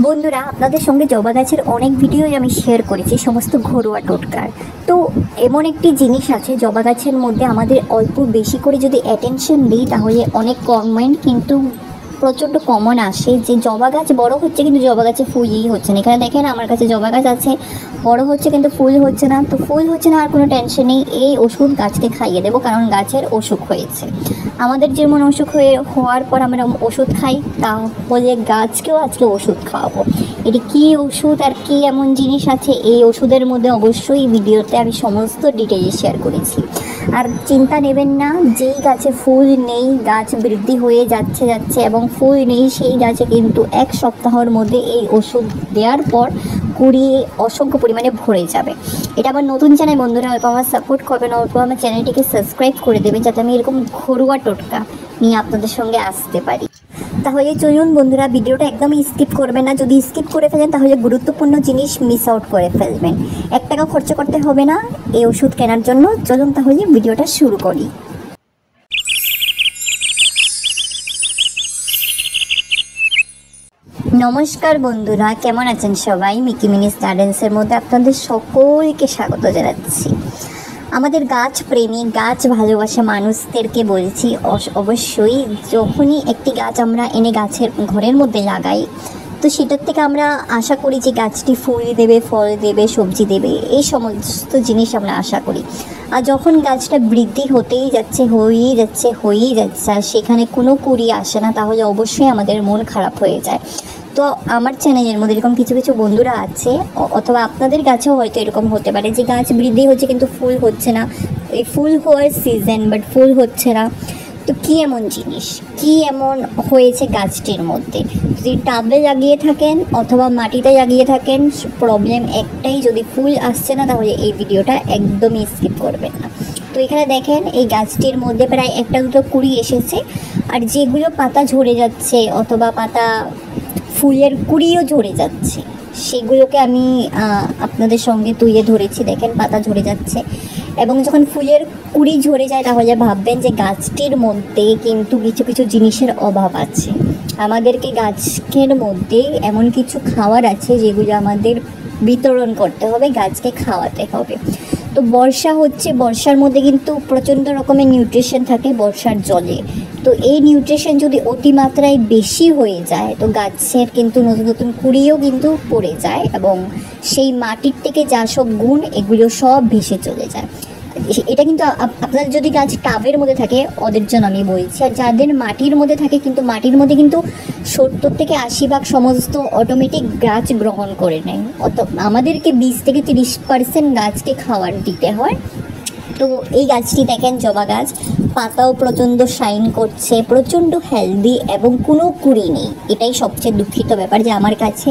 বন্ধুরা, আপনাদের সঙ্গে জবা গাছের অনেক ভিডিওই আমি শেয়ার করেছি, সমস্ত ঘরোয়া টোটকার। তো এমন একটি জিনিস আছে জবা গাছের মধ্যে, আমাদের অল্প বেশি করে যদি অ্যাটেনশন দিই তাহলে অনেক কমেন্ট কিন্তু প্রচণ্ড কমন আসে যে জবা গাছ বড় হচ্ছে কিন্তু জবা গাছে ফুলই হচ্ছে না। এখানে দেখেন আমার কাছে জবা গাছ আছে, বড় হচ্ছে কিন্তু ফুল হচ্ছে না। তো ফুল হচ্ছে না আর কোনো টেনশন নেই, এই ওষুধ গাছকে খাইয়ে দেবো, কারণ গাছের অসুখ হয়েছে। আমাদের যেমন অসুখ হওয়ার পর আমরা ওষুধ খাই, তাহলে গাছকেও আজকে ওষুধ খাওয়াবো। এটি কী ওষুধ আর কী এমন জিনিস আছে এই ওষুধের মধ্যে, অবশ্যই ভিডিওতে আমি সমস্ত ডিটেইল শেয়ার করেছি। আর চিন্তা নেবেন না, যেই গাছে ফুল নেই, গাছ বৃদ্ধি হয়ে যাচ্ছে এবং ফুল নেই, সেই গাছে কিন্তু এক সপ্তাহের মধ্যে এই ওষুধ দেওয়ার পর কুড়িয়ে অসংখ্য পরিমাণে ভরে যাবে। এটা আমার নতুন চ্যানেল, বন্ধুরা অল্প আমার সাপোর্ট করবেন, অল্প আমার চ্যানেলটিকে সাবস্ক্রাইব করে দেবেন, যাতে আমি এরকম ঘরোয়া টোটকা নিয়ে আপনাদের সঙ্গে আসতে পারি। তাহলে চলুন বন্ধুরা, ভিডিওটা একদমই স্কিপ করবেন না। যদি স্কিপ করে ফেলেন তাহলে গুরুত্বপূর্ণ জিনিস মিস আউট করে ফেলবেন। 1 টাকা খরচা করতে হবে না এই ওষুধ কেনার জন্য। চলুন তাহলে ভিডিওটা শুরু করি। নমস্কার বন্ধুরা, কেমন আছেন সবাই? মিকি মিনিস গার্ডেন্সের মধ্যে আপনাদের সকলকে স্বাগত জানাচ্ছি। আমাদের গাছ প্রেমী, গাছ ভালোবাসা মানুষদেরকে বলছি, অবশ্যই যখনই একটি গাছ আমরা এনে গাছের ঘরের মধ্যে লাগাই, তো সেটার থেকে আমরা আশা করি যে গাছটি ফুল দেবে, ফল দেবে, সবজি দেবে, এই সমস্ত জিনিস আমরা আশা করি। আর যখন গাছটা বৃদ্ধি হতেই যাচ্ছে আর সেখানে কোনো কুড়ি আসে না, তাহলে অবশ্যই আমাদের মন খারাপ হয়ে যায়। তো আমার চ্যানেলের মধ্যে এরকম কিছু কিছু বন্ধুরা আছে, অথবা আপনাদের গাছেও হয়তো এরকম হতে পারে যে গাছ বৃদ্ধি হচ্ছে কিন্তু ফুল হচ্ছে না। এই ফুল হওয়ার সিজন, বাট ফুল হচ্ছে না। তো কী এমন জিনিস, কী এমন হয়েছে গাছটির মধ্যে? যদি টাবে লাগিয়ে থাকেন অথবা মাটিতে লাগিয়ে থাকেন, প্রবলেম একটাই, যদি ফুল আসছে না তাহলে এই ভিডিওটা একদমই স্কিপ করবেন না। তো এখানে দেখেন এই গাছটির মধ্যে প্রায় 1-2 কুড়ি এসেছে, আর যেগুলো পাতা ঝরে যাচ্ছে অথবা পাতা ফুলের কুড়িও ঝরে যাচ্ছে, সেগুলোকে আমি আপনাদের সঙ্গে তুলে ধরেছি। দেখেন পাতা ঝরে যাচ্ছে, এবং যখন ফুলের কুড়ি ঝরে যায় তাহলে ভাববেন যে গাছটির মধ্যে কিন্তু কিছু কিছু জিনিসের অভাব আছে। আমাদেরকে গাছের মধ্যে এমন কিছু খাবার আছে যেগুলো আমাদের বিতরণ করতে হবে, গাছকে খাওয়াতে হবে। তো বর্ষা হচ্ছে, বর্ষার মধ্যে কিন্তু প্রচণ্ড রকমের নিউট্রিশন থাকে বর্ষার জলে। তো এই নিউট্রিশন যদি অতিমাত্রায় বেশি হয়ে যায় তো গাছের কিন্তু নতুন নতুন কুড়িও কিন্তু পড়ে যায়, এবং সেই মাটির থেকে যা সব গুণ এগুলো সব ভেসে চলে যায়। এটা কিন্তু আপনার যদি গাছ টাবের মধ্যে থাকে ওদের জন্য আমি বলছি, আর যাদের মাটির মধ্যে থাকে, কিন্তু মাটির মধ্যে কিন্তু 70-80% সমস্ত অটোমেটিক গাছ গ্রহণ করে নেয়। আমাদেরকে 20-30% গাছকে খাবার দিতে হয়। তো এই গাছটি দেখেন জবা গাছ, পাতাও প্রচণ্ড শাইন করছে, প্রচণ্ড হেলদি, এবং কোনো কুড়ি নেই। এটাই সবচেয়ে দুঃখিত ব্যাপার যে আমার কাছে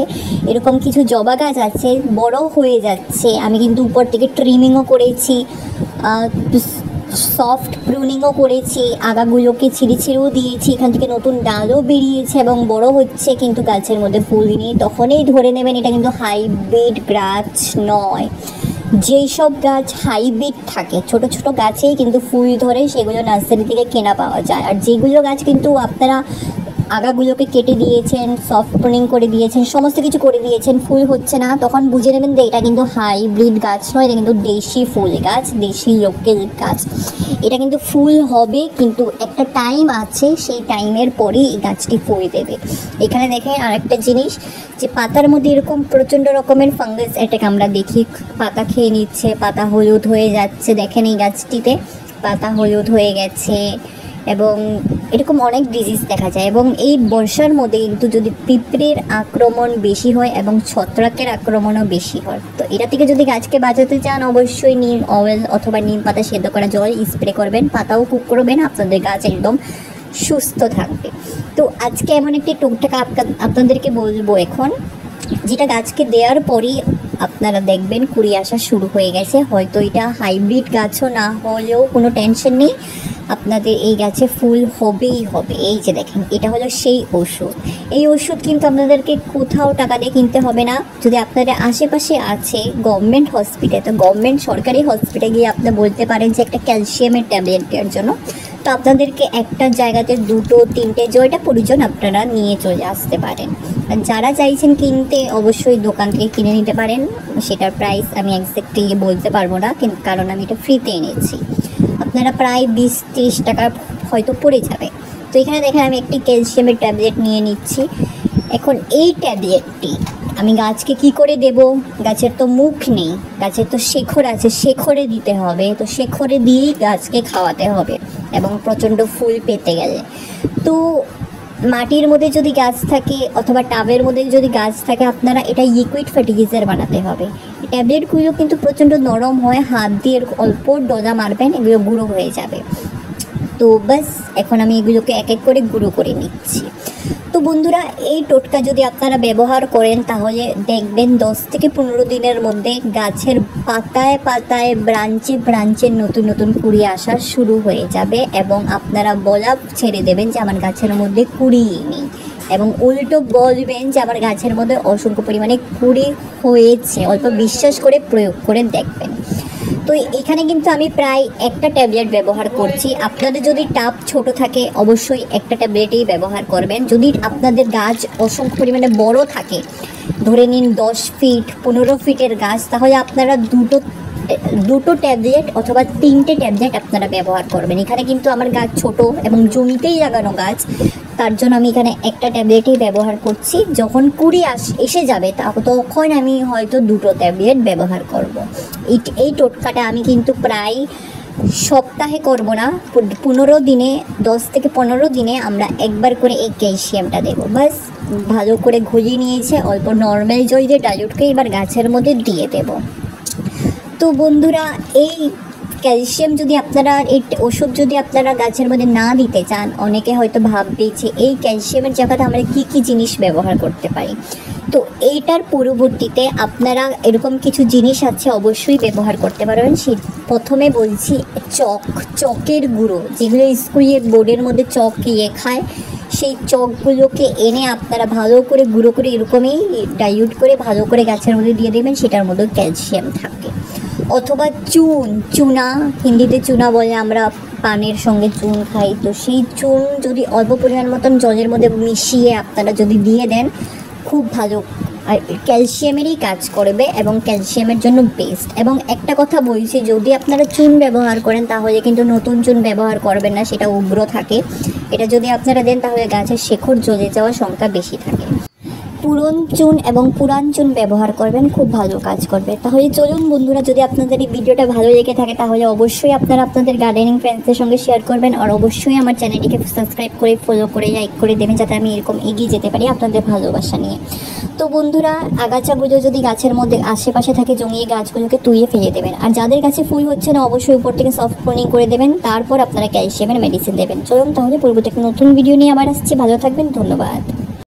এরকম কিছু জবা গাছ আছে, বড় হয়ে যাচ্ছে। আমি কিন্তু উপর থেকে ট্রিমিংও করেছি, সফট প্রুনিংও করেছি, আগাগুলোকে ছিঁড়েও দিয়েছি, এখান থেকে নতুন ডালও বেরিয়েছে এবং বড় হচ্ছে, কিন্তু গাছের মধ্যে ফুল নেই। তখনই ধরে নেবেন এটা কিন্তু হাইব্রিড গাছ নয়। যেই সব গাছ হাইব্রিড থাকে, ছোট ছোট গাছেই কিন্তু ফুল ধরে, সেগুলো নার্সারি থেকে কেনা পাওয়া যায়। আর যেগুলো গাছ কিন্তু আপনারা আগাগুলোকে কেটে দিয়েছেন, সফট প্রুনিং করে দিয়েছেন, সমস্ত কিছু করে দিয়েছেন, ফুল হচ্ছে না, তখন বুঝে নেবেন যে এটা কিন্তু হাইব্রিড গাছ নয়, এটা কিন্তু দেশি ফুল গাছ, দেশি লোকাল গাছ। এটা কিন্তু ফুল হবে, কিন্তু একটা টাইম আছে, সেই টাইমের পরেই এই গাছটি ফুল দেবে। এখানে দেখেন আরেকটা জিনিস, যে পাতার মধ্যে এরকম প্রচণ্ড রকমের ফাঙ্গাস অ্যাটাক আমরা দেখি, পাতা খেয়ে নিচ্ছে, পাতা হলুদ হয়ে যাচ্ছে। দেখেন এই গাছটিতে পাতা হলুদ হয়ে গেছে, এবং এরকম অনেক ডিজিজ দেখা যায়। এবং এই বর্ষার মধ্যে কিন্তু যদি পিঁপড়ের আক্রমণ বেশি হয় এবং ছত্রাকের আক্রমণও বেশি হয়, তো এটা থেকে যদি গাছকে বাঁচাতে চান অবশ্যই নিম অয়েল অথবা নিম পাতা সেদ্ধ করা জল স্প্রে করবেন, পাতাও কুক করবেন, আপনাদের গাছ একদম সুস্থ থাকবে। তো আজকে এমন একটি টোটকা আপনাদেরকে বলবো এখন, যেটা গাছকে দেওয়ার পরই আপনারা দেখবেন কুড়ি আসা শুরু হয়ে গেছে। হয়তো এটা হাইব্রিড গাছও না হলেও কোনো টেনশন নেই, আপনাদের এই গাছে ফুল হবেই হবে। এই যে দেখেন, এটা হলো সেই ওষুধ। এই ওষুধ কিন্তু আপনাদেরকে কোথাও টাকা দিয়ে কিনতে হবে না। যদি আপনাদের আশেপাশে আছে গভর্নমেন্ট হসপিটাল, তো গভর্নমেন্ট সরকারি হসপিটালে গিয়ে আপনি বলতে পারেন যে একটা ক্যালসিয়ামের ট্যাবলেট দেওয়ার জন্য, তো আপনাদেরকে একটা জায়গাতে 2টো 3টে যেটা প্রয়োজন আপনারা নিয়ে চলে আসতে পারেন। আর যারা চাইছেন কিনতে অবশ্যই দোকান থেকে কিনে নিতে পারেন। সেটার প্রাইস আমি এক্স্যাক্টলি বলতে পারবো না, কিন্তু কারণ আমি এটা ফ্রিতে এনেছি। আপনারা প্রায় 20-30 টাকা হয়তো পড়ে যাবে। তো এখানে দেখেন আমি একটি ক্যালসিয়ামের ট্যাবলেট নিয়ে নিচ্ছি। এখন এই ট্যাবলেটটি আমি গাছকে কি করে দেব? গাছের তো মুখ নেই, গাছের তো শেকড় আছে, শেকড়ে দিতে হবে। তো শেকড়ে দিয়েই গাছকে খাওয়াতে হবে এবং প্রচণ্ড ফুল পেতে গেলে। তো মাটির মধ্যে যদি গাছ থাকে অথবা টাবের মধ্যে যদি গাছ থাকে, আপনারা এটা লিকুইড ফার্টিলাইজার বানাতে হবে। ট্যাবলেটগুলো কিন্তু প্রচণ্ড নরম হয়, হাত দিয়ে অল্প ডোজা মারবেন, এগুলো গুঁড়ো হয়ে যাবে। তো বাস এখন আমি এগুলোকে এক এক করে গুঁড়ো করে নিচ্ছি। তো বন্ধুরা, এই টোটকা যদি আপনারা ব্যবহার করেন তাহলে দেখবেন 10 থেকে 15 দিনের মধ্যে গাছের পাতায় পাতায় ব্রাঞ্চে ব্রাঞ্চে নতুন নতুন কুড়ি আসা শুরু হয়ে যাবে এবং আপনারা বলা ছেড়ে দেবেন যে আমার গাছের মধ্যে কুড়ি নেই, এবং উল্টো বলবেন যে আমার গাছের মধ্যে অসংখ্য পরিমাণে কুড়ি হয়েছে। অল্প বিশ্বাস করে প্রয়োগ করে দেখবেন। তো এখানে কিন্তু আমি প্রায় একটা ট্যাবলেট ব্যবহার করছি। আপনাদের যদি টাব ছোট থাকে অবশ্যই একটা ট্যাবলেটই ব্যবহার করবেন। যদি আপনাদের গাছ অসংখ্য পরিমাণে বড় থাকে, ধরে নিন 10 ফিট 15 ফিটের গাছ, তাহলে আপনারা দুটো ট্যাবলেট অথবা 3টে ট্যাবলেট আপনারা ব্যবহার করবেন। এখানে কিন্তু আমার গাছ ছোট এবং জমিতেই লাগানো গাছ, তার জন্য আমি এখানে একটা ট্যাবলেটই ব্যবহার করছি। যখন কুড়ি এসে যাবে তখন আমি হয়তো 2টো ট্যাবলেট ব্যবহার করব। এই টোটকাটা আমি কিন্তু প্রায় সপ্তাহে করব না, 15 দিনে 10 থেকে 15 দিনে আমরা একবার করে এই ক্যালসিয়ামটা দেবো। বাস ভালো করে ঘুরিয়ে নিয়েছে, অল্প নর্মাল জল দিয়ে ডাইলুটকে এবার গাছের মধ্যে দিয়ে দেব। তো বন্ধুরা, এই ক্যালসিয়াম যদি আপনারা, এই ওষুধ যদি আপনারা গাছের মধ্যে না দিতে চান, অনেকে হয়তো ভাববে যে এই ক্যালসিয়ামের জায়গাতে আমরা কী কী জিনিস ব্যবহার করতে পারি। তো এইটার পরবর্তীতে আপনারা এরকম কিছু জিনিস আছে অবশ্যই ব্যবহার করতে পারবেন। প্রথমে বলছি চকের গুঁড়ো, যেগুলো স্কুলের বোর্ডের মধ্যে চক খায়, সেই চকগুলোকে এনে আপনারা ভালো করে গুঁড়ো করে এরকমই ডাইলুট করে ভালো করে গাছের মধ্যে দিয়ে দেবেন, সেটার মধ্যে ক্যালসিয়াম থাকে। অথবা চুনা, হিন্দিতে চুনা বলে, আমরা পানের সঙ্গে চুন খাই। তো সেই চুন যদি অল্প পরিমাণ মতন জলের মধ্যে মিশিয়ে আপনারা যদি দিয়ে দেন, খুব ভালো আর ক্যালসিয়ামেরই কাজ করবে এবং ক্যালসিয়ামের জন্য বেস্ট। এবং একটা কথা বলছি, যদি আপনারা চুন ব্যবহার করেন তাহলে কিন্তু নতুন চুন ব্যবহার করবেন না, সেটা উগ্র থাকে। এটা যদি আপনারা দেন তাহলে গাছের শেকড় জ্বলে যাওয়ার সংখ্যা বেশি থাকে। পুরন চুন এবং পুরান চুন ব্যবহার করবেন, খুব ভালো কাজ করবে। তাহলে চলুন বন্ধুরা, যদি আপনাদের এই ভিডিওটা ভালো লেগে থাকে তাহলে অবশ্যই আপনারা আপনাদের গার্ডেনিং ফ্রেন্ডসদের সঙ্গে শেয়ার করবেন, আর অবশ্যই আমার চ্যানেলটিকে সাবস্ক্রাইব করে ফলো করে লাইক করে দেবেন, যাতে আমি এরকম এগিয়ে যেতে পারি আপনাদের ভালোবাসা নিয়ে। তো বন্ধুরা, আগাছাগুলো যদি গাছের মধ্যে আশেপাশে থাকে জমিয়ে গাছগুলোকে তুইয়ে ফেলে দেবেন। আর যাদের কাছে ফুল হচ্ছে না অবশ্যই উপর থেকে সফট প্রুনিং করে দেবেন, তারপর আপনারা ক্যালসিয়ামের মেডিসিন দেবেন। চলুন তাহলে পরবর্তী একটা নতুন ভিডিও নিয়ে আবার আসছি। ভালো থাকবেন, ধন্যবাদ।